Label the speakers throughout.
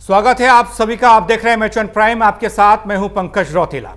Speaker 1: स्वागत है आप सभी का। आप देख रहे हैं एमएचएन प्राइम, आपके साथ मैं हूं पंकज रौतेला।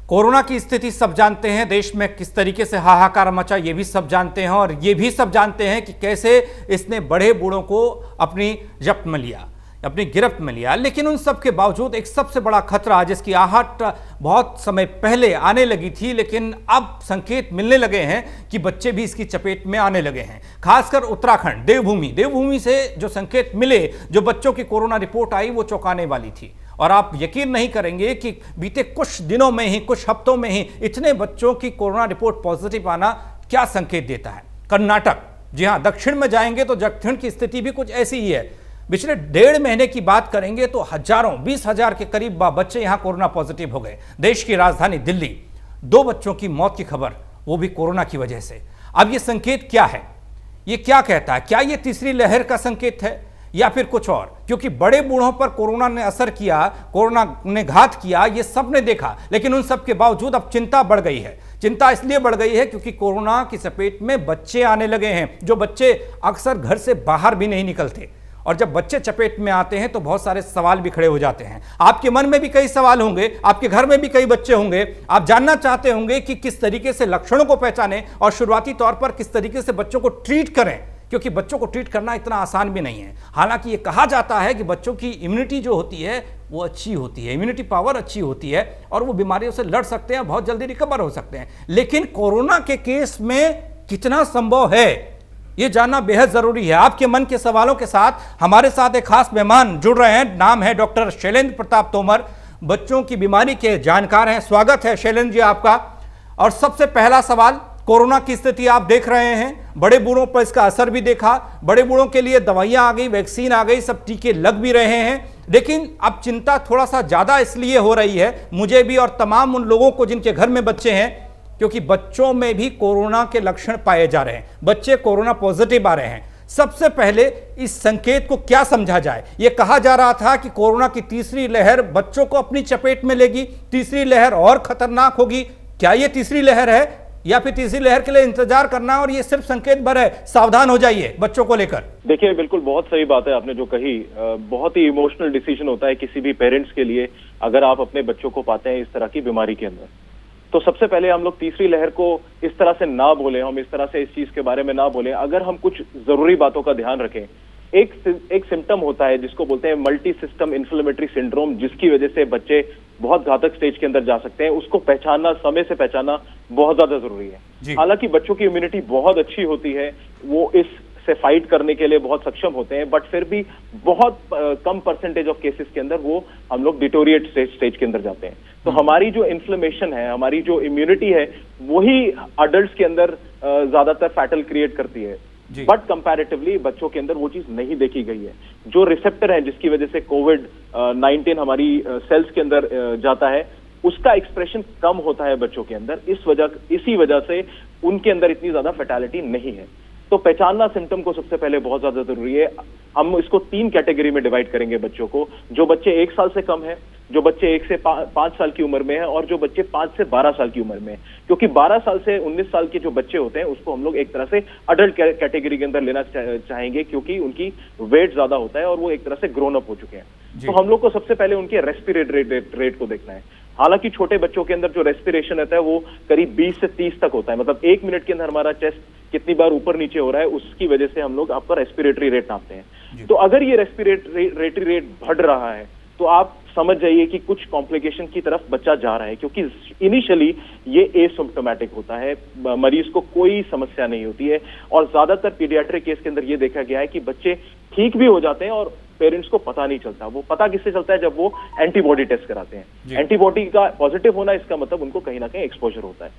Speaker 1: कोरोना की स्थिति सब जानते हैं, देश में किस तरीके से हाहाकार मचा ये भी सब जानते हैं, और ये भी सब जानते हैं कि कैसे इसने बड़े बूढ़ों को अपनी जब्त में लिया, अपनी गिरफ्त में लिया। लेकिन उन सब के बावजूद एक सबसे बड़ा खतरा जिसकी आहट बहुत समय पहले आने लगी थी, लेकिन अब संकेत मिलने लगे हैं कि बच्चे भी इसकी चपेट में आने लगे हैं। खासकर उत्तराखंड, देवभूमि से जो संकेत मिले, जो बच्चों की कोरोना रिपोर्ट आई, वो चौंकाने वाली थी। और आप यकीन नहीं करेंगे कि बीते कुछ दिनों में ही, कुछ हफ्तों में ही इतने बच्चों की कोरोना रिपोर्ट पॉजिटिव आना क्या संकेत देता है। कर्नाटक, जी हां, दक्षिण में जाएंगे तो दक्षिण की स्थिति भी कुछ ऐसी ही है। पिछले 1.5 महीने की बात करेंगे तो हजारों, 20,000 के करीब बच्चे यहां कोरोना पॉजिटिव हो गए। देश की राजधानी दिल्ली, 2 बच्चों की मौत की खबर, वो भी कोरोना की वजह से। अब ये संकेत क्या है, ये क्या कहता है? क्या ये तीसरी लहर का संकेत है या फिर कुछ और? क्योंकि बड़े बूढ़ों पर कोरोना ने असर किया, कोरोना ने घात किया, ये सब ने देखा। लेकिन उन सब के बावजूद अब चिंता बढ़ गई है। चिंता इसलिए बढ़ गई है क्योंकि कोरोना की चपेट में बच्चे आने लगे हैं, जो बच्चे अक्सर घर से बाहर भी नहीं निकलते। और जब बच्चे चपेट में आते हैं तो बहुत सारे सवाल भी खड़े हो जाते हैं। आपके मन में भी कई सवाल होंगे, आपके घर में भी कई बच्चे होंगे। आप जानना चाहते होंगे कि किस तरीके से लक्षणों को पहचानें और शुरुआती तौर पर किस तरीके से बच्चों को ट्रीट करें, क्योंकि बच्चों को ट्रीट करना इतना आसान भी नहीं है। हालांकि ये कहा जाता है कि बच्चों की इम्यूनिटी जो होती है वो अच्छी होती है, इम्यूनिटी पावर अच्छी होती है और वो बीमारियों से लड़ सकते हैं, बहुत जल्दी रिकवर हो सकते हैं। लेकिन कोरोना के केस में कितना संभव है, ये जानना बेहद जरूरी है। आपके मन के सवालों के साथ हमारे साथ एक खास मेहमान जुड़ रहे हैं। नाम है डॉक्टर शैलेंद्र प्रताप तोमर, बच्चों की बीमारी के जानकार हैं। स्वागत है शैलेंद्र जी आपका। और सबसे पहला सवाल, कोरोना की स्थिति आप देख रहे हैं, बड़े बूढ़ों पर इसका असर भी देखा, बड़े बूढ़ों के लिए दवाइयां आ गई, वैक्सीन आ गई, सब टीके लग भी रहे हैं। लेकिन अब चिंता थोड़ा सा ज्यादा इसलिए हो रही है, मुझे भी और तमाम उन लोगों को जिनके घर में बच्चे हैं, क्योंकि बच्चों में भी कोरोना के लक्षण पाए जा रहे हैं, बच्चे कोरोना पॉजिटिव आ रहे हैं। सबसे पहले इस संकेत को क्या समझा जाए? यह कहा जा रहा था कि कोरोना की तीसरी लहर बच्चों को अपनी चपेट में लेगी, तीसरी लहर और खतरनाक होगी। क्या यह तीसरी लहर है या फिर तीसरी लहर के लिए इंतजार करना और ये सिर्फ संकेत भर है? सावधान हो जाइए बच्चों को लेकर।
Speaker 2: देखिए, बिल्कुल बहुत सही बात है आपने जो कही। बहुत ही इमोशनल डिसीजन होता है किसी भी पेरेंट्स के लिए अगर आप अपने बच्चों को पाते हैं इस तरह की बीमारी के अंदर। तो सबसे पहले हम लोग तीसरी लहर को इस तरह से ना बोले, हम इस तरह से इस चीज के बारे में ना बोले। अगर हम कुछ जरूरी बातों का ध्यान रखें, एक सिम्टम होता है जिसको बोलते हैं मल्टी सिस्टम इन्फ्लेमेटरी सिंड्रोम, जिसकी वजह से बच्चे बहुत घातक स्टेज के अंदर जा सकते हैं। उसको पहचानना, समय से पहचानना बहुत ज्यादा जरूरी है। हालांकि बच्चों की इम्यूनिटी बहुत अच्छी होती है, वो इस से फाइट करने के लिए बहुत सक्षम होते हैं, बट फिर भी बहुत कम परसेंटेज ऑफ केसेस के अंदर वो हम लोग डिटोरिएट स्टेज के अंदर जाते हैं। तो हमारी जो इन्फ्लेमेशन है, हमारी जो इम्यूनिटी है, वही अडल्ट्स के अंदर ज्यादातर फैटल क्रिएट करती है। बट कंपैरेटिवली बच्चों के अंदर वो चीज नहीं देखी गई है। जो रिसेप्टर है जिसकी वजह से कोविड-19 हमारी सेल्स के अंदर जाता है, उसका एक्सप्रेशन कम होता है बच्चों के अंदर। इसी वजह से उनके अंदर इतनी ज्यादा फैटेलिटी नहीं है। तो पहचानना सिम्टम को सबसे पहले बहुत ज्यादा जरूरी है। हम इसको 3 कैटेगरी में डिवाइड करेंगे बच्चों को। जो बच्चे 1 साल से कम है, जो बच्चे 1 से 5 साल की उम्र में है, और जो बच्चे 5 से 12 साल की उम्र में है। क्योंकि 12 साल से 19 साल के जो बच्चे होते हैं उसको हम लोग एक तरह से अडल्ट कैटेगरी के अंदर लेना चाहेंगे, क्योंकि उनकी वेट ज्यादा होता है और वो एक तरह से ग्रोन अप हो चुके हैं। तो हम लोग को सबसे पहले उनके रेस्पिरेटरी रेट को देखना है। हालांकि छोटे बच्चों के अंदर जो रेस्पिरेशन रहता है वो करीब 20 से 30 तक होता है। मतलब 1 मिनट के अंदर हमारा चेस्ट कितनी बार ऊपर नीचे हो रहा है, उसकी वजह से हम लोग आपका रेस्पिरेटरी रेट नापते हैं। तो अगर ये रेस्पिरेटरी रेट बढ़ रहा है तो आप समझ जाइए कि कुछ कॉम्प्लिकेशन की तरफ बच्चा जा रहा है, क्योंकि इनिशियली ये एसिम्प्टोमेटिक होता है, मरीज को कोई समस्या नहीं होती है। और ज्यादातर पीडियाट्रिक केस के अंदर ये देखा गया है कि बच्चे ठीक भी हो जाते हैं और पेरेंट्स को पता नहीं चलता। वो पता किससे चलता है? जब वो एंटीबॉडी टेस्ट कराते हैं। एंटीबॉडी का पॉजिटिव होना, इसका मतलब उनको कहीं ना कहीं एक्सपोजर होता है।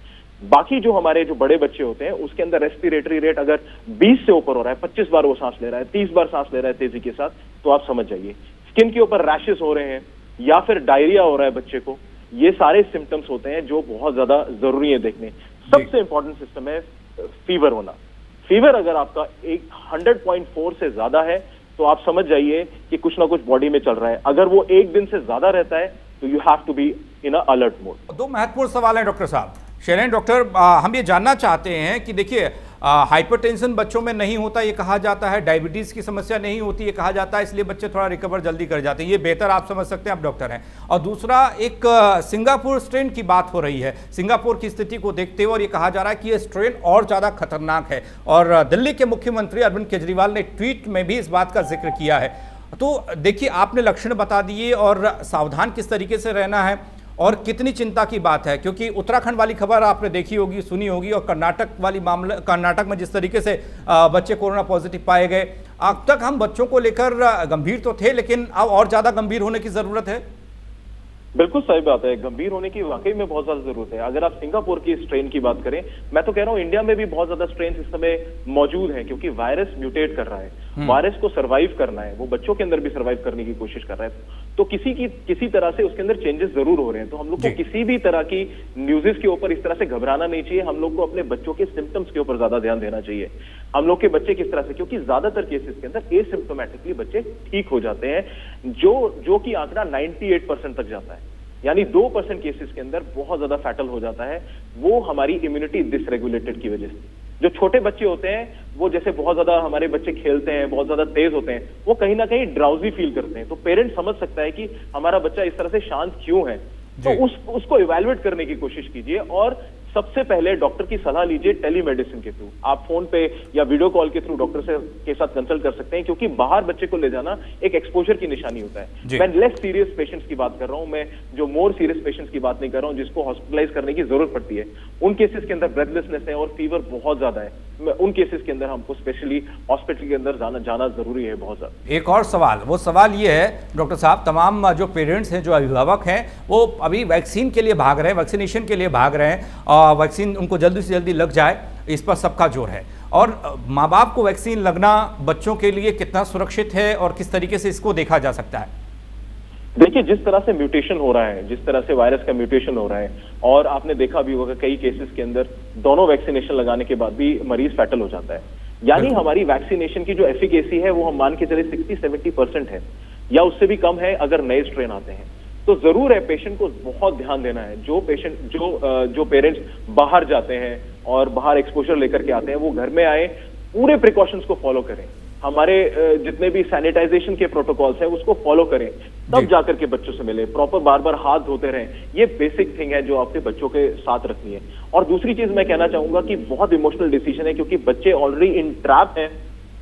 Speaker 2: बाकी जो हमारे जो बड़े बच्चे होते हैं उसके अंदर रेस्पिरेटरी रेट अगर 20 से ऊपर हो रहा है, 25 बार वो सांस ले रहा है, 30 बार सांस ले रहा है तेजी के साथ, तो आप समझ जाइए। स्किन के ऊपर रैशेस हो रहे हैं या फिर डायरिया हो रहा है बच्चे को, ये सारे सिम्टम्स होते हैं जो बहुत ज्यादा जरूरी है देखने। सबसे इंपॉर्टेंट सिस्टम है फीवर होना। फीवर अगर आपका 100.4 से ज्यादा है तो आप समझ जाइए कि कुछ ना कुछ बॉडी में चल रहा है। अगर वो 1 दिन से ज्यादा रहता है तो you have to be in a alert mode.
Speaker 1: 2 महत्वपूर्ण सवाल हैं डॉक्टर साहब। शैलेंद्र डॉक्टर, हम ये जानना चाहते हैं कि देखिए हाइपरटेंशन बच्चों में नहीं होता ये कहा जाता है, डायबिटीज की समस्या नहीं होती ये कहा जाता है, इसलिए बच्चे थोड़ा रिकवर जल्दी कर जाते हैं। ये बेहतर आप समझ सकते हैं, आप डॉक्टर हैं। और दूसरा, एक सिंगापुर स्ट्रेन की बात हो रही है। सिंगापुर की स्थिति को देखते हुए और ये कहा जा रहा है कि ये स्ट्रेन और ज्यादा खतरनाक है, और दिल्ली के मुख्यमंत्री अरविंद केजरीवाल ने ट्वीट में भी इस बात का जिक्र किया है। तो देखिए, आपने लक्षण बता दिए और सावधान किस तरीके से रहना है और कितनी चिंता की बात है, क्योंकि उत्तराखंड वाली खबर आपने देखी होगी, सुनी होगी, और कर्नाटक वाली मामला, कर्नाटक में जिस तरीके से बच्चे कोरोना पॉजिटिव पाए गए। अब तक हम बच्चों को लेकर गंभीर तो थे, लेकिन अब और ज्यादा गंभीर होने की जरूरत है।
Speaker 2: बिल्कुल सही बात है, गंभीर होने की वाकई में बहुत ज्यादा जरूरत है। अगर आप सिंगापुर की स्ट्रेन की बात करें, मैं तो कह रहा हूं इंडिया में भी बहुत ज्यादा स्ट्रेन इस समय मौजूद हैं, क्योंकि वायरस म्यूटेट कर रहा है। वायरस को सर्वाइव करना है, वो बच्चों के अंदर भी सर्वाइव करने की कोशिश कर रहा है, तो किसी तरह से उसके अंदर चेंजेस जरूर हो रहे हैं। तो हम लोग को किसी भी तरह की न्यूज़ेस के ऊपर इस तरह से घबराना नहीं चाहिए। हम लोग को अपने बच्चों के सिम्टम्स के ऊपर ज्यादा ध्यान देना चाहिए। हम लोग के बच्चे किस तरह से, क्योंकि ज्यादातर केसेस के अंदर एसिम्प्टोमेटिकली बच्चे ठीक हो जाते हैं, जो कि आंकड़ा 98% तक जाता है। यानी 2% केसेस के अंदर बहुत ज्यादा फैटल हो जाता है, वो हमारी इम्यूनिटी डिसरेगुलेटेड की वजह से। जो छोटे बच्चे होते हैं, वो जैसे बहुत ज्यादा हमारे बच्चे खेलते हैं, बहुत ज्यादा तेज होते हैं, वो कहीं ना कहीं ड्राउजी फील करते हैं। तो पेरेंट्स समझ सकता है कि हमारा बच्चा इस तरह से शांत क्यों है, तो उसको इवैल्यूएट करने की कोशिश कीजिए। और सबसे पहले डॉक्टर की सलाह लीजिए टेलीमेडिसिन के थ्रू। आप फोन पे या वीडियो कॉल के थ्रू डॉक्टर के साथ कंसल्ट कर सकते हैं, क्योंकि बाहर बच्चे को ले जाना एक एक्सपोजर की निशानी होता है। मैं लेस सीरियस पेशेंट्स की बात कर रहा हूं, मैं जो मोर सीरियस पेशेंट्स की बात नहीं कर रहा हूं, जिसको हॉस्पिटलाइज करने की जरूरत पड़ती है। उन केसेस के अंदर ब्रेथलेसनेस है और फीवर बहुत ज्यादा है, उन केसेस के अंदर हमको स्पेशली हॉस्पिटल के अंदर जाना जरूरी है बहुत ज्यादा।
Speaker 1: एक और सवाल, वो सवाल ये है डॉक्टर साहब, तमाम जो पेरेंट्स हैं, जो अभिभावक हैं, वो अभी वैक्सीन के लिए भाग रहे हैं, वैक्सीनेशन के लिए भाग रहे हैं, और वैक्सीन उनको जल्दी से जल्दी लग जाए, इस पर सबका जोर है। और माँ बाप को वैक्सीन लगना बच्चों के लिए कितना सुरक्षित है और किस तरीके से इसको देखा जा सकता है?
Speaker 2: देखिए, जिस तरह से म्यूटेशन हो रहा है, जिस तरह से वायरस का म्यूटेशन हो रहा है, और आपने देखा भी होगा कई केसेस के अंदर दोनों वैक्सीनेशन लगाने के बाद भी मरीज फैटल हो जाता है। यानी हमारी वैक्सीनेशन की जो एफिकेसी है वो हम मान के चले 60-70% है, या उससे भी कम है अगर नए स्ट्रेन आते हैं। तो जरूर है पेशेंट को बहुत ध्यान देना है। जो पेरेंट्स बाहर जाते हैं और बाहर एक्सपोजर लेकर के आते हैं, वो घर में आए, पूरे प्रिकॉशंस को फॉलो करें। हमारे जितने भी सैनिटाइजेशन के प्रोटोकॉल्स हैं उसको फॉलो करें, तब जाकर के बच्चों से मिले, प्रॉपर बार बार हाथ धोते रहें। ये बेसिक थिंग है जो आपके बच्चों के साथ रखनी है। और दूसरी चीज मैं कहना चाहूंगा कि बहुत इमोशनल डिसीजन है, क्योंकि बच्चे ऑलरेडी इन ट्रैप हैं।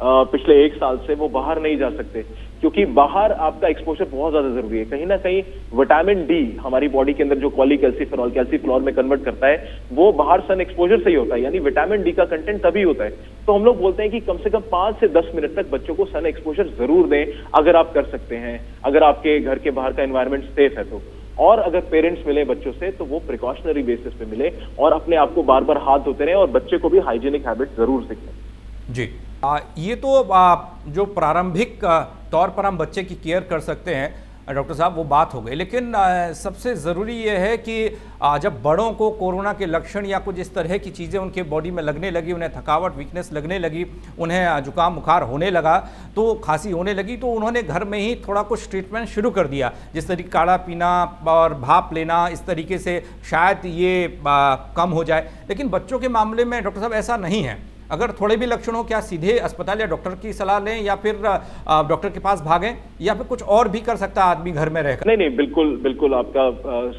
Speaker 2: पिछले 1 साल से वो बाहर नहीं जा सकते, क्योंकि बाहर आपका एक्सपोजर बहुत ज्यादा जरूरी है। कहीं ना कहीं विटामिन डी हमारी बॉडी के अंदर जो पॉलीकैल्सीफेनॉल कैल्सीफ्लोर में कन्वर्ट करता है, वो बाहर सन एक्सपोजर से ही होता है। यानी विटामिन डी का कंटेंट तभी होता है। तो हम लोग बोलते हैं कि कम से कम 5 से 10 मिनट तक बच्चों को सन एक्सपोजर जरूर दें, अगर आप कर सकते हैं, अगर आपके घर के बाहर का एनवायरमेंट सेफ है तो। और अगर पेरेंट्स मिले बच्चों से, तो वो प्रिकॉशनरी बेसिस पे मिले और अपने आप को बार बार हाथ धोते रहें, और बच्चे को भी हाइजीनिक हैबिट जरूर सीखें।
Speaker 1: जी, ये तो जो प्रारंभिक तौर पर हम बच्चे की केयर कर सकते हैं डॉक्टर साहब, वो बात हो गई। लेकिन सबसे ज़रूरी ये है कि जब बड़ों को कोरोना के लक्षण या कुछ इस तरह की चीज़ें उनके बॉडी में लगने लगी, उन्हें थकावट, वीकनेस लगने लगी, उन्हें जुकाम बुखार होने लगा, तो खांसी होने लगी, तो उन्होंने घर में ही थोड़ा कुछ ट्रीटमेंट शुरू कर दिया, जिस तरीके काढ़ा पीना और भाप लेना, इस तरीके से शायद ये कम हो जाए। लेकिन बच्चों के मामले में डॉक्टर साहब ऐसा नहीं है। अगर थोड़े भी लक्षण हो, क्या सीधे अस्पताल या डॉक्टर की सलाह लें, या फिर डॉक्टर के पास भागें, या फिर कुछ और भी कर सकता है आदमी घर में रहकर?
Speaker 2: नहीं, बिल्कुल आपका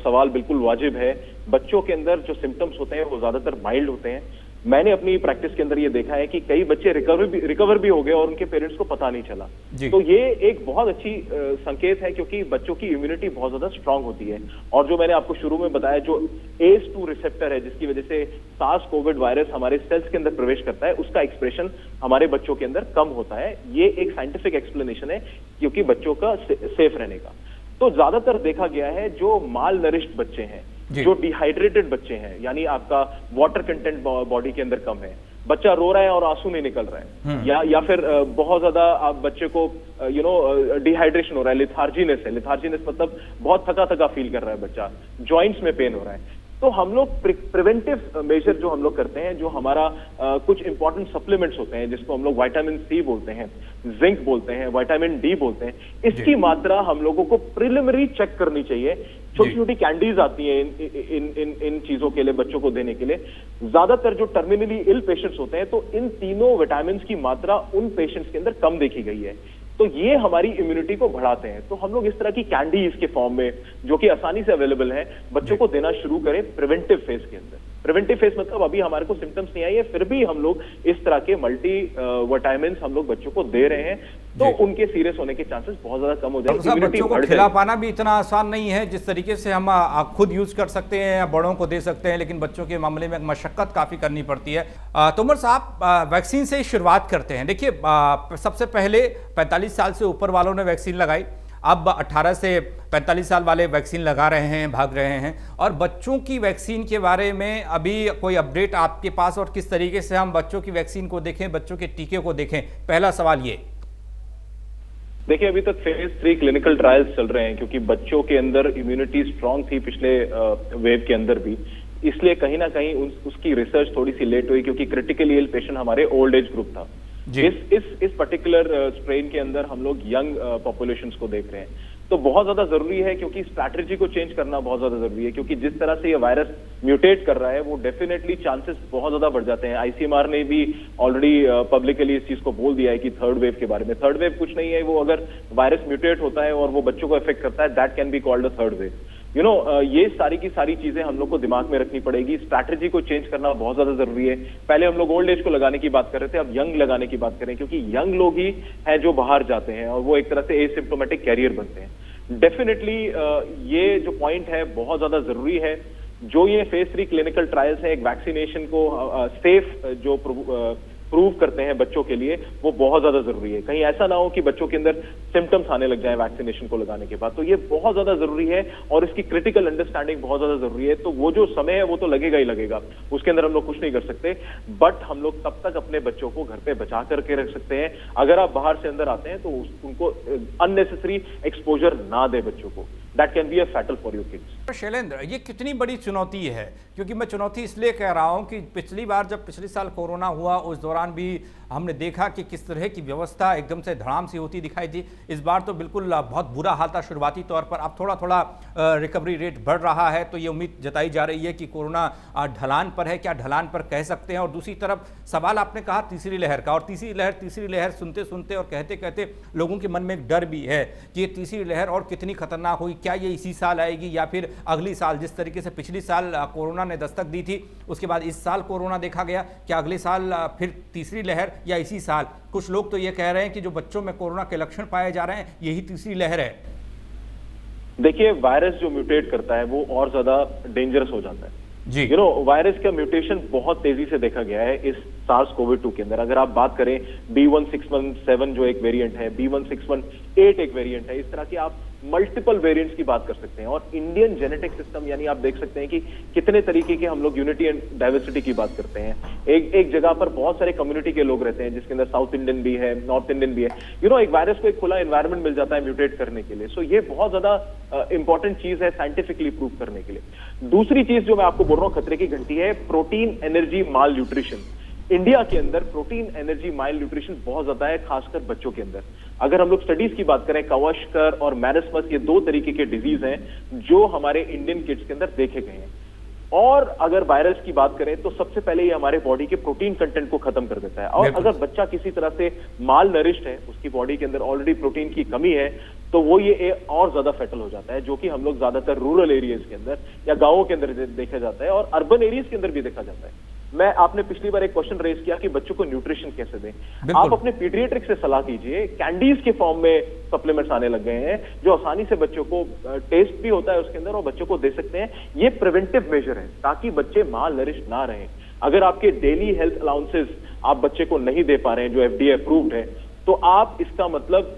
Speaker 2: सवाल बिल्कुल वाजिब है। बच्चों के अंदर जो सिम्टम्स होते हैं वो ज्यादातर माइल्ड होते हैं। मैंने अपनी प्रैक्टिस के अंदर ये देखा है कि कई बच्चे रिकवर भी हो गए और उनके पेरेंट्स को पता नहीं चला। तो ये एक बहुत अच्छी संकेत है, क्योंकि बच्चों की इम्यूनिटी बहुत ज्यादा स्ट्रांग होती है। और जो मैंने आपको शुरू में बताया, जो ACE2 रिसेप्टर है, जिसकी वजह से सार्स कोविड वायरस हमारे सेल्स के अंदर प्रवेश करता है, उसका एक्सप्रेशन हमारे बच्चों के अंदर कम होता है। ये एक साइंटिफिक एक्सप्लेनेशन है, क्योंकि बच्चों का सेफ रहने का। तो ज्यादातर देखा गया है जो माल नरिश्ड बच्चे हैं, जो डिहाइड्रेटेड बच्चे हैं, यानी आपका वाटर कंटेंट बॉडी के अंदर कम है, बच्चा रो रहा है और आंसू नहीं निकल रहा है, या फिर बहुत ज्यादा आप बच्चे को डिहाइड्रेशन हो रहा है, लिथार्जीनेस है। लिथार्जीनेस मतलब बहुत थका थका फील कर रहा है बच्चा, जॉइंट्स में पेन हो रहा है, तो हम लोग प्रिवेंटिव मेजर जो हम लोग करते हैं, जो हमारा कुछ इंपॉर्टेंट सप्लीमेंट्स होते हैं जिसको हम लोग विटामिन सी बोलते हैं, जिंक बोलते हैं, विटामिन डी बोलते हैं, इसकी मात्रा हम लोगों को प्रिलिमिनरी चेक करनी चाहिए। छोटी छोटी कैंडीज आती हैं इन चीजों के लिए बच्चों को देने के लिए। ज्यादातर जो टर्मिनली इल पेशेंट्स होते हैं, तो इन तीनों विटामिन की मात्रा उन पेशेंट्स के अंदर कम देखी गई है, तो ये हमारी इम्यूनिटी को बढ़ाते हैं। तो हम लोग इस तरह की कैंडी इसके फॉर्म में, जो कि आसानी से अवेलेबल है, बच्चों को देना शुरू करें प्रिवेंटिव फेज के अंदर। प्रिवेंटिव फेज मतलब अभी हमारे को सिम्टम्स नहीं आई है, फिर भी हम लोग इस तरह के मल्टी विटामिन हम लोग बच्चों को दे रहे हैं, तो उनके सीरियस होने के चांसेस बहुत ज्यादा कम हो जाएंगे।
Speaker 1: बच्चों को खिला पाना भी इतना आसान नहीं है जिस तरीके से हम खुद यूज कर सकते हैं या बड़ों को दे सकते हैं, लेकिन बच्चों के मामले में मशक्कत काफी करनी पड़ती है। तोमर साहब, वैक्सीन से शुरुआत करते हैं। देखिए, सबसे पहले 45 साल से ऊपर वालों ने वैक्सीन लगाई, अब 18 से 45 साल वाले वैक्सीन लगा रहे हैं, भाग रहे हैं। और बच्चों की वैक्सीन के बारे में अभी कोई अपडेट आपके पास, और किस तरीके से हम बच्चों की वैक्सीन को देखें, बच्चों के टीके को देखें? पहला सवाल ये।
Speaker 2: देखिए, अभी तक फेज 3 क्लिनिकल ट्रायल्स चल रहे हैं, क्योंकि बच्चों के अंदर इम्यूनिटी स्ट्रांग थी पिछले वेव के अंदर भी, इसलिए कहीं ना कहीं उसकी रिसर्च थोड़ी सी लेट हुई, क्योंकि क्रिटिकली इल पेशेंट हमारे ओल्ड एज ग्रुप था। इस पर्टिकुलर स्ट्रेन के अंदर हम लोग यंग पॉपुलेशंस को देख रहे हैं, तो बहुत ज्यादा जरूरी है, क्योंकि स्ट्रैटेजी को चेंज करना बहुत ज्यादा जरूरी है, क्योंकि जिस तरह से ये वायरस म्यूटेट कर रहा है, वो डेफिनेटली चांसेस बहुत ज्यादा बढ़ जाते हैं। आईसीएमआर ने भी ऑलरेडी पब्लिकली इस चीज को बोल दिया है कि थर्ड वेव के बारे में। थर्ड वेव कुछ नहीं है, वो अगर वायरस म्यूटेट होता है और वो बच्चों को इफेक्ट करता है, that can be called a third wave. ये सारी की सारी चीजें हम लोग को दिमाग में रखनी पड़ेगी। स्ट्रैटेजी को चेंज करना बहुत ज्यादा जरूरी है। पहले हम लोग ओल्ड एज को लगाने की बात कर रहे थे, अब यंग लगाने की बात करें, क्योंकि यंग लोग ही हैं जो बाहर जाते हैं और वो एक तरह से एसिम्प्टोमेटिक कैरियर बनते हैं। डेफिनेटली ये जो पॉइंट है बहुत ज्यादा जरूरी है। जो ये फेज 3 क्लिनिकल ट्रायल्स है, एक वैक्सीनेशन को सेफ जो प्रूव करते हैं बच्चों के लिए, वो बहुत ज्यादा जरूरी है। कहीं ऐसा ना हो कि बच्चों के अंदर सिम्टम्स आने लग जाए वैक्सीनेशन को लगाने के बाद, तो ये बहुत ज्यादा जरूरी है और इसकी क्रिटिकल अंडरस्टैंडिंग बहुत ज्यादा जरूरी है। तो वो जो समय है वो तो लगेगा ही लगेगा, उसके अंदर हम लोग कुछ नहीं कर सकते, बट हम लोग तब तक अपने बच्चों को घर पे बचा करके रख सकते हैं। अगर आप बाहर से अंदर आते हैं तो उनको अननेसेसरी एक्सपोजर ना दे बच्चों को, that can be a fatal for your kids.
Speaker 1: Shailendra, ये कितनी बड़ी चुनौती है? क्योंकि मैं चुनौती इसलिए कह रहा हूं कि पिछली बार जब पिछले साल कोरोना हुआ, उस दौरान भी हमने देखा कि किस तरह की व्यवस्था एकदम से धड़ाम सी होती दिखाई दी। इस बार तो बिल्कुल बहुत बुरा हाल था शुरुआती तौर पर। अब थोड़ा थोड़ा रिकवरी रेट बढ़ रहा है, तो ये उम्मीद जताई जा रही है कि कोरोना ढलान पर है। क्या ढलान पर कह सकते हैं? और दूसरी तरफ सवाल आपने कहा तीसरी लहर का, और तीसरी लहर सुनते सुनते और कहते कहते लोगों के मन में एक डर भी है कि ये तीसरी लहर और कितनी खतरनाक हुई। क्या ये इसी साल आएगी या फिर अगली साल? जिस तरीके से पिछली साल कोरोना ने दस्तक दी थी, उसके बाद इस साल कोरोना देखा गया, क्या अगले साल फिर तीसरी लहर या इसी साल? कुछ लोग तो ये कह रहे हैं कि जो बच्चों में कोरोना के लक्षण पाए जा रहे हैं, यही तीसरी लहर है।
Speaker 2: देखिए, वायरस जो म्यूटेट करता है वो और ज्यादा डेंजरस हो जाता है
Speaker 1: जी।
Speaker 2: वायरस का म्यूटेशन बहुत तेजी से देखा गया है इस SARS-CoV-2 के अंदर। अगर आप बात करें B1617 जो एक वेरिएंट है, B1618 एक वेरिएंट है, इस तरह के आप मल्टीपल वेरिएंट्स की बात कर सकते हैं। और इंडियन जेनेटिक सिस्टम, यानी आप देख सकते हैं कि कितने तरीके के हम लोग यूनिटी एंड डाइवर्सिटी की बात करते हैं। एक जगह पर बहुत सारे कम्युनिटी के लोग रहते हैं, जिसके अंदर साउथ इंडियन भी है, नॉर्थ इंडियन भी है। एक वायरस को एक खुला एनवायरमेंट मिल जाता है म्यूटेट करने के लिए। सो ये बहुत ज्यादा इंपॉर्टेंट चीज है साइंटिफिकली प्रूव करने के लिए। दूसरी चीज जो मैं आपको बोल रहा हूँ खतरे की घंटी है, प्रोटीन एनर्जी माल न्यूट्रिशन। इंडिया के अंदर प्रोटीन एनर्जी माइल न्यूट्रिशन बहुत ज्यादा है, खासकर बच्चों के अंदर। अगर हम लोग स्टडीज की बात करें, क्वाशकर और मैरस्मस, ये 2 तरीके के डिजीज हैं जो हमारे इंडियन किड्स के अंदर देखे गए हैं। और अगर वायरस की बात करें तो सबसे पहले ये हमारे बॉडी के प्रोटीन कंटेंट को खत्म कर देता है। और अगर बच्चा किसी तरह से माल नरिश्ड है, उसकी बॉडी के अंदर ऑलरेडी प्रोटीन की कमी है, तो वो ये और ज्यादा फैटल हो जाता है, जो कि हम लोग ज्यादातर रूरल एरियाज के अंदर या गांवों के अंदर देखा जाता है और अर्बन एरियाज के अंदर भी देखा जाता है। आपने पिछली बार एक क्वेश्चन रेज किया कि बच्चों को न्यूट्रिशन कैसे दें। आप अपने पीडियाट्रिक से सलाह कीजिए। कैंडीज के फॉर्म में सप्लीमेंट्स आने लग गए हैं, जो आसानी से बच्चों को टेस्ट भी होता है उसके अंदर और बच्चों को दे सकते हैं। ये प्रिवेंटिव मेजर है ताकि बच्चे माल नरिश ना रहें। अगर आपके डेली हेल्थ अलाउंसेस आप बच्चे को नहीं दे पा रहे हैं, जो FDA अप्रूव्ड है, तो आप इसका मतलब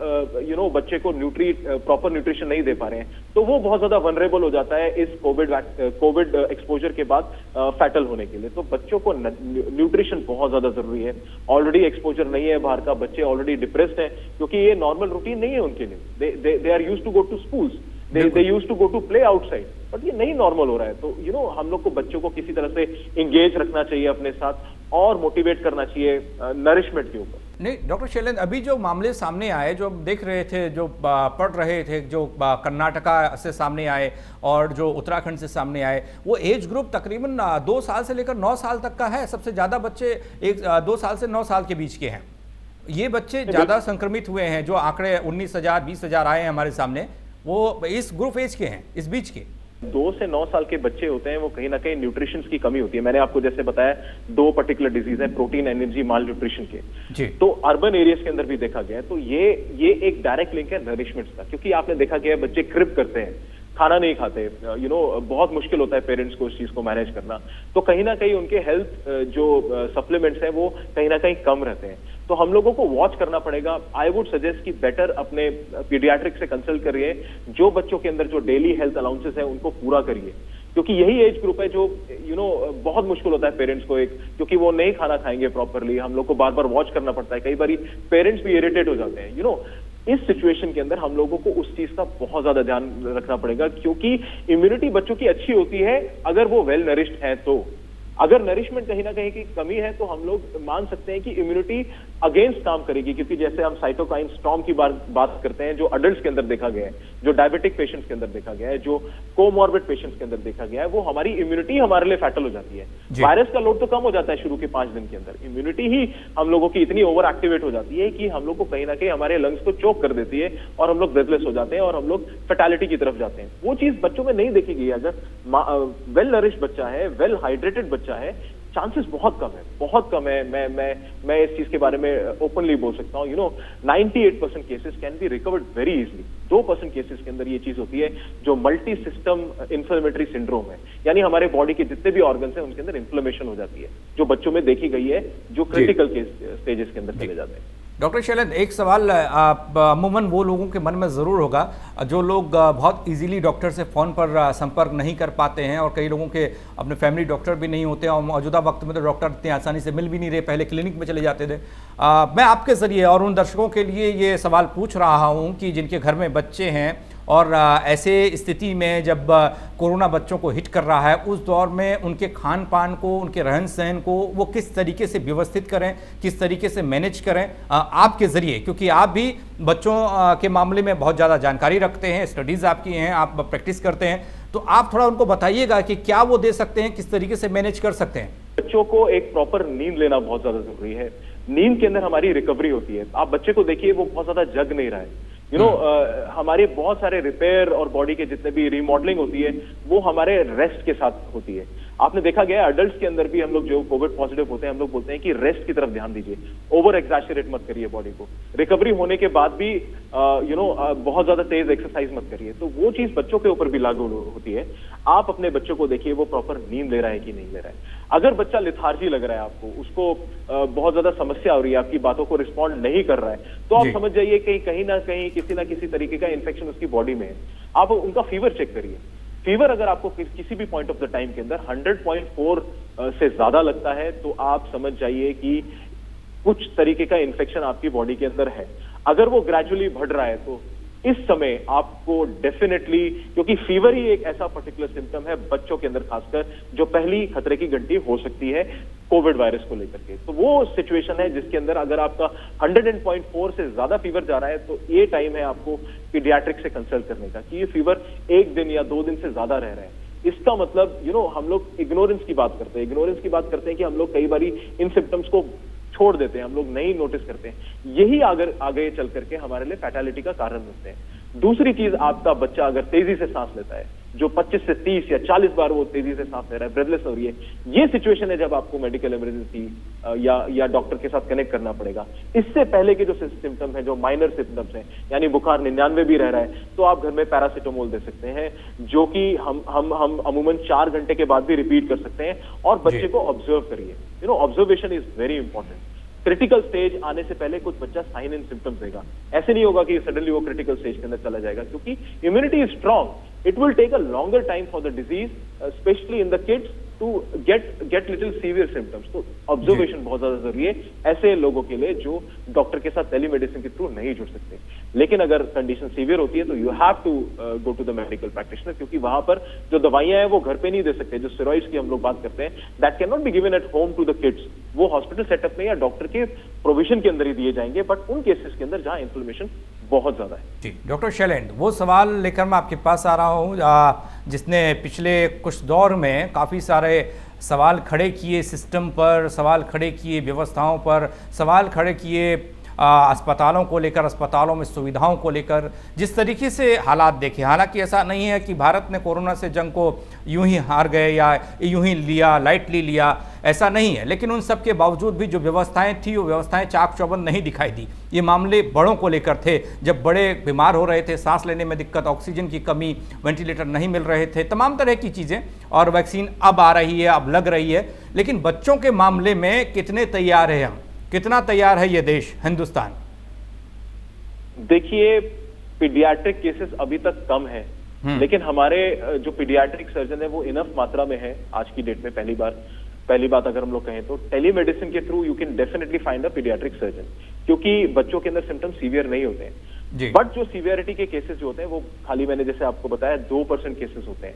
Speaker 2: बच्चे को प्रॉपर न्यूट्रिशन नहीं दे पा रहे हैं, तो वो बहुत ज्यादा वनरेबल हो जाता है इस कोविड एक्सपोजर के बाद फैटल होने के लिए। तो बच्चों को न्यूट्रिशन बहुत ज्यादा जरूरी है। ऑलरेडी एक्सपोजर नहीं है बाहर का, बच्चे ऑलरेडी डिप्रेस्ड हैं, क्योंकि ये नॉर्मल रूटीन नहीं है उनके लिए। They are used to go to schools, they used to go to play outside, but ये नहीं नॉर्मल हो रहा है। तो हम लोग को बच्चों को किसी तरह से इंगेज रखना चाहिए अपने साथ और मोटिवेट करना चाहिए नरिशमेंट के ऊपर।
Speaker 1: नहीं डॉक्टर शैलेंद्र, अभी जो मामले सामने आए, जो हम देख रहे थे, जो पढ़ रहे थे, जो कर्नाटका से सामने आए और जो उत्तराखंड से सामने आए, वो एज ग्रुप तकरीबन 2 साल से लेकर 9 साल तक का है। सबसे ज़्यादा बच्चे 2 साल से 9 साल के बीच के हैं। ये बच्चे ज़्यादा संक्रमित हुए हैं। जो आंकड़े 19,000 20,000 आए हैं हमारे सामने, वो इस ग्रुप एज के हैं, इस बीच के।
Speaker 2: 2 से 9 साल के बच्चे होते हैं, वो कहीं ना कहीं न्यूट्रिशन की कमी होती है। मैंने आपको जैसे बताया 2 पर्टिकुलर डिजीज है, प्रोटीन, एनर्जी, माल न्यूट्रिशन के जी। तो अर्बन एरियाज के अंदर भी देखा गया है। तो ये एक डायरेक्ट लिंक है नरिशमेंट का, क्योंकि आपने देखा गया बच्चे क्रिप करते हैं, खाना नहीं खाते, बहुत मुश्किल होता है पेरेंट्स को इस चीज को मैनेज करना। तो कहीं ना कहीं उनके हेल्थ जो सप्लीमेंट्स हैं वो कहीं ना कहीं कम रहते हैं। तो हम लोगों को वॉच करना पड़ेगा। आई वुड सजेस्ट कि बेटर अपने पीडियाट्रिक से कंसल्ट करिए, जो बच्चों के अंदर जो डेली हेल्थ अलाउंसेस है उनको पूरा करिए, क्योंकि यही एज ग्रुप है जो बहुत मुश्किल होता है पेरेंट्स को, क्योंकि वो नहीं खाना खाएंगे प्रॉपरली, हम लोग को बार बार वॉच करना पड़ता है, कई बार पेरेंट्स भी इरिटेट हो जाते हैं। इस सिचुएशन के अंदर हम लोगों को उस चीज का बहुत ज्यादा ध्यान रखना पड़ेगा, क्योंकि इम्यूनिटी बच्चों की अच्छी होती है अगर वो वेल नरिश्ड है। तो अगर नरिशमेंट कहीं ना कहीं की कमी है तो हम लोग मान सकते हैं कि इम्यूनिटी अगेंस्ट काम करेगी, क्योंकि जैसे हम साइटोकाइन स्टॉर्म की बात करते हैं, जो अडल्ट्स के अंदर देखा गया है, जो डायबिटिक पेशेंट्स के अंदर देखा गया है, जो कोमॉर्बिड पेशेंट्स के अंदर देखा गया है, वो हमारी इम्यूनिटी हमारे लिए फैटल हो जाती है। वायरस का लोड तो कम हो जाता है शुरू के 5 दिन के अंदर, इम्यूनिटी ही हम लोगों की इतनी ओवर एक्टिवेट हो जाती है कि हम लोग को कहीं ना कहीं हमारे लंग्स को चोक कर देती है और हम लोग ब्रेथलेस हो जाते हैं और हम लोग फेटालिटी की तरफ जाते हैं। वो चीज बच्चों में नहीं देखी गई। अगर वेल नरिश्ड बच्चा है, वेल हाइड्रेटेड बच्चा है, चांसेस बहुत कम है। मैं इस चीज के बारे में ओपनली बोल सकता हूँ। 98% cases can be recovered very easily. 2% cases के अंदर ये चीज होती है जो मल्टी सिस्टम इन्फ्लेमेटरी सिंड्रोम है, यानी हमारे बॉडी के जितने भी ऑर्गन्स हैं उनके अंदर इन्फ्लेमेशन हो जाती है, जो बच्चों में देखी गई है, जो क्रिटिकल स्टेजेस के अंदर चले जाते हैं।
Speaker 1: डॉक्टर शैलेंद्र, एक सवाल अमूमन वो लोगों के मन में ज़रूर होगा जो लोग बहुत इजीली डॉक्टर से फ़ोन पर संपर्क नहीं कर पाते हैं, और कई लोगों के अपने फैमिली डॉक्टर भी नहीं होते हैं, और मौजूदा वक्त में तो डॉक्टर इतनी आसानी से मिल भी नहीं रहे, पहले क्लिनिक में चले जाते थे। मैं आपके ज़रिए और उन दर्शकों के लिए ये सवाल पूछ रहा हूँ कि जिनके घर में बच्चे हैं और ऐसे स्थिति में जब कोरोना बच्चों को हिट कर रहा है, उस दौर में उनके खान पान को, उनके रहन सहन को वो किस तरीके से व्यवस्थित करें, किस तरीके से मैनेज करें, आपके ज़रिए, क्योंकि आप भी बच्चों के मामले में बहुत ज़्यादा जानकारी रखते हैं, स्टडीज़ आपकी हैं, आप प्रैक्टिस करते हैं, तो आप थोड़ा उनको बताइएगा कि क्या वो दे सकते हैं, किस तरीके से मैनेज कर सकते हैं।
Speaker 2: बच्चों को एक प्रॉपर नींद लेना बहुत ज़्यादा जरूरी है। नींद के अंदर हमारी रिकवरी होती है। आप बच्चे को देखिए, वो बहुत ज़्यादा जग नहीं रहा है। हमारे बहुत सारे रिपेयर और बॉडी के जितने भी रिमॉडलिंग होती है वो हमारे रेस्ट के साथ होती है। आपने देखा गया अडल्ट्स के अंदर भी, हम लोग जो कोविड पॉजिटिव होते हैं, हम लोग बोलते हैं कि रेस्ट की तरफ ध्यान दीजिए, ओवर एक्सैचरेट मत करिए बॉडी को। रिकवरी होने के बाद भी बहुत ज्यादा तेज एक्सरसाइज मत करिए। तो वो चीज बच्चों के ऊपर भी लागू होती है। आप अपने बच्चों को देखिए, वो प्रॉपर नींद ले रहा है कि नहीं ले रहा है। अगर बच्चा लिथार्जी लग रहा है आपको, उसको बहुत ज्यादा समस्या हो रही है, आपकी बातों को रिस्पॉन्ड नहीं कर रहा है, तो आप समझ जाइए कि कहीं ना कहीं किसी ना किसी तरीके का इन्फेक्शन उसकी बॉडी में है। आप उनका फीवर चेक करिए। फीवर अगर आपको किसी भी पॉइंट ऑफ द टाइम के अंदर 100.4 से ज्यादा लगता है, तो आप समझ जाइए कि कुछ तरीके का इन्फेक्शन आपकी बॉडी के अंदर है। अगर वो ग्रेजुअली बढ़ रहा है तो इस समय आपको डेफिनेटली, क्योंकि फीवर ही एक ऐसा पर्टिकुलर सिम्टम है बच्चों के अंदर खासकर, जो पहली खतरे की घंटी हो सकती है कोविड वायरस को लेकर के। तो वो सिचुएशन है जिसके अंदर अगर आपका 100.4 से ज्यादा फीवर जा रहा है, तो ये टाइम है आपको पीडियाट्रिक से कंसल्ट करने का, कि ये फीवर 1 दिन या 2 दिन से ज्यादा रह रहा है। इसका मतलब हम लोग इग्नोरेंस की बात करते हैं कि हम लोग कई बारी इन सिम्टम्स को छोड़ देते हैं, हम लोग नहीं नोटिस करते हैं। यही आगे चल करके हमारे लिए फैटालिटी का कारण बनते हैं। दूसरी चीज, आपका बच्चा अगर तेजी से सांस लेता है, जो 25 से 30 या 40 बार वो तेजी से सांस ले रहा है, ब्रेथलेस हो रही है, ये सिचुएशन है जब आपको मेडिकल इमरजेंसी या डॉक्टर के साथ कनेक्ट करना पड़ेगा। इससे पहले के जो सिम्टम है, जो माइनर सिम्टम्स हैं, यानी बुखार 99 भी रह रहा है, तो आप घर में पैरासिटामोल दे सकते हैं, जो कि हम अमूमन 4 घंटे के बाद भी रिपीट कर सकते हैं। और बच्चे को ऑब्जर्व करिए। Observation is very important. Critical stage आने से पहले कुछ बच्चा साइन एंड सिम्टम्स देगा, ऐसे नहीं होगा कि सडनली वो क्रिटिकल स्टेज के अंदर चला जाएगा, क्योंकि immunity is strong. It will take a longer time for the disease, especially in the kids, to get little severe symptoms. तो ऑब्जर्वेशन बहुत ज्यादा जरूरी है ऐसे लोगों के लिए जो डॉक्टर के साथ टेलीमेडिसिन के थ्रू नहीं जुड़ सकते। लेकिन अगर कंडीशन सीवियर होती है तो you have to go to the medical practitioner, क्योंकि वहां पर जो दवाइयां हैं वो घर पे नहीं दे सकते। जो स्टेरॉइड्स की हम लोग बात करते हैं, that can not be given at home to the kids. वो हॉस्पिटल सेटअप में या डॉक्टर के प्रोविजन के अंदर ही दिए जाएंगे, बट उन केसेस के अंदर जहां इन्फ्लेमेशन बहुत ज्यादा है।
Speaker 1: जी डॉक्टर शैलेंद्र, वो सवाल लेकर मैं आपके पास आ रहा हूँ जिसने पिछले कुछ दौर में काफ़ी सारे सवाल खड़े किए सिस्टम पर, सवाल खड़े किए व्यवस्थाओं पर, सवाल खड़े किए अस्पतालों को लेकर, अस्पतालों में सुविधाओं को लेकर। जिस तरीके से हालात देखे, हालांकि ऐसा नहीं है कि भारत ने कोरोना से जंग को यूं ही हार गए या यूं ही लिया, लाइटली लिया, ऐसा नहीं है। लेकिन उन सब के बावजूद भी जो व्यवस्थाएं थी वो व्यवस्थाएं चाक चौबंद नहीं दिखाई दी। ये मामले बड़ों को लेकर थे, जब बड़े बीमार हो रहे थे, सांस लेने में दिक्कत, ऑक्सीजन की कमी, वेंटिलेटर नहीं मिल रहे थे, तमाम तरह की चीज़ें। और वैक्सीन अब आ रही है, अब लग रही है। लेकिन बच्चों के मामले में कितने तैयार है हम, कितना तैयार है ये देश, हिंदुस्तान?
Speaker 2: देखिए, पीडियाट्रिक केसेस अभी तक कम है, लेकिन हमारे जो पीडियाट्रिक सर्जन है वो इनफ मात्रा में है आज की डेट में। पहली बात अगर हम लोग कहें तो टेलीमेडिसिन के through you can definitely find a paediatric surgeon, क्योंकि बच्चों के अंदर सिम्टम्स सीवियर नहीं होते हैं। बट जो सीवियरिटी के केसेस जो होते हैं वो खाली, मैंने जैसे आपको बताया, 2% केसेस होते हैं।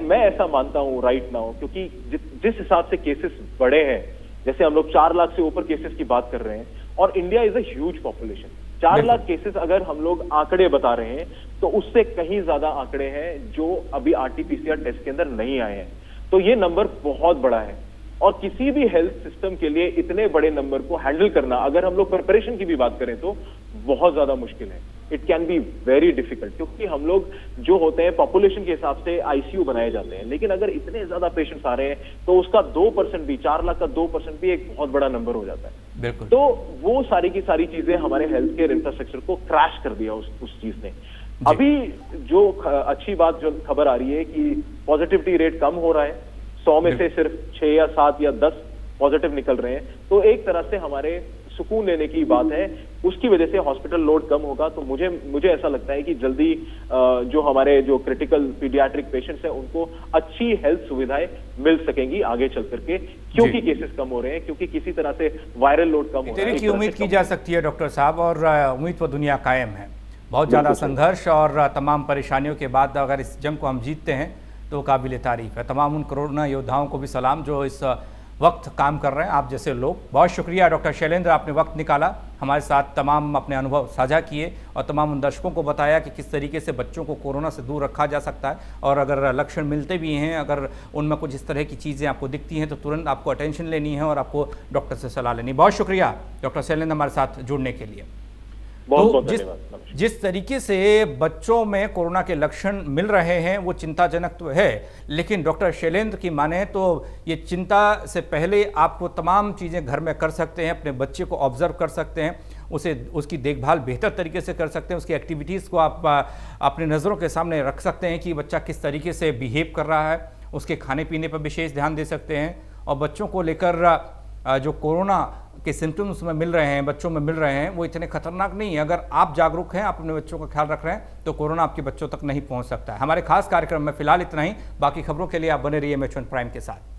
Speaker 2: मैं ऐसा मानता हूं राइट नाउ, क्योंकि जिस हिसाब से केसेस बढ़े हैं, जैसे हम लोग 4 लाख से ऊपर केसेस की बात कर रहे हैं, और India is a huge population. 4 lakh cases अगर हम लोग आंकड़े बता रहे हैं तो उससे कहीं ज्यादा आंकड़े हैं जो अभी आरटीपीसीआर टेस्ट के अंदर नहीं आए हैं। तो ये नंबर बहुत बड़ा है, और किसी भी हेल्थ सिस्टम के लिए इतने बड़े नंबर को हैंडल करना, अगर हम लोग प्रिपरेशन की भी बात करें तो बहुत ज्यादा मुश्किल है। It can be very difficult, क्योंकि हम लोग जो होते हैं पॉपुलेशन के हिसाब से आईसीयू बनाए जाते हैं, लेकिन अगर इतने ज्यादा पेशेंट्स आ रहे हैं तो उसका 2% भी, 4 लाख का 2% भी एक बहुत बड़ा नंबर हो जाता है।
Speaker 1: बिल्कुल।
Speaker 2: तो वो सारी की सारी चीजें हमारे हेल्थ केयर इंफ्रास्ट्रक्चर को क्रैश कर दिया उस चीज ने। अभी जो अच्छी बात, जो खबर आ रही है कि पॉजिटिविटी रेट कम हो रहा है, 100 में से सिर्फ 6 या 7 या 10 पॉजिटिव निकल रहे हैं, तो एक तरह से हमारे सुकून लेने की बात है। उसकी वजह से हॉस्पिटल लोड कम होगा, तो मुझे ऐसा लगता है कि जल्दी जो हमारे जो क्रिटिकल पीडियाट्रिक पेशेंट्स हैं उनको अच्छी हेल्थ सुविधाएं मिल सकेंगी आगे चल करके, क्योंकि केसेस कम हो रहे हैं, क्योंकि किसी तरह से वायरल लोड कम हो रहा है।
Speaker 1: की उम्मीद की जा सकती है डॉक्टर साहब, और उम्मीद पर दुनिया कायम है। बहुत ज़्यादा संघर्ष और तमाम परेशानियों के बाद अगर इस जंग को हम जीतते हैं तो काबिल तारीफ है। तमाम उन कोरोना योद्धाओं को भी सलाम जो इस वक्त काम कर रहे हैं, आप जैसे लोग। बहुत शुक्रिया डॉक्टर शैलेंद्र, आपने वक्त निकाला, हमारे साथ तमाम अपने अनुभव साझा किए और तमाम उन दर्शकों को बताया कि किस तरीके से बच्चों को कोरोना से दूर रखा जा सकता है। और अगर लक्षण मिलते भी हैं, अगर उनमें कुछ इस तरह की चीज़ें आपको दिखती हैं तो तुरंत आपको अटेंशन लेनी है और आपको डॉक्टर से सलाह लेनी। बहुत शुक्रिया डॉक्टर शैलेंद्र हमारे साथ जुड़ने के लिए। तो जिस तरीके से बच्चों में कोरोना के लक्षण मिल रहे हैं वो चिंताजनक तो है, लेकिन डॉक्टर शैलेंद्र की माने तो ये चिंता से पहले आपको तमाम चीज़ें घर में कर सकते हैं। अपने बच्चे को ऑब्जर्व कर सकते हैं, उसकी देखभाल बेहतर तरीके से कर सकते हैं, उसकी एक्टिविटीज़ को आप अपने नज़रों के सामने रख सकते हैं कि बच्चा किस तरीके से बिहेव कर रहा है। उसके खाने पीने पर विशेष ध्यान दे सकते हैं। और बच्चों को लेकर जो कोरोना के सिम्टम्स में मिल रहे हैं, बच्चों में मिल रहे हैं, वो इतने खतरनाक नहीं है। अगर आप जागरूक हैं, आप अपने बच्चों का ख्याल रख रहे हैं तो कोरोना आपके बच्चों तक नहीं पहुंच सकता है। हमारे खास कार्यक्रम में फिलहाल इतना ही। बाकी खबरों के लिए आप बने रहिए एमएच1 प्राइम के साथ।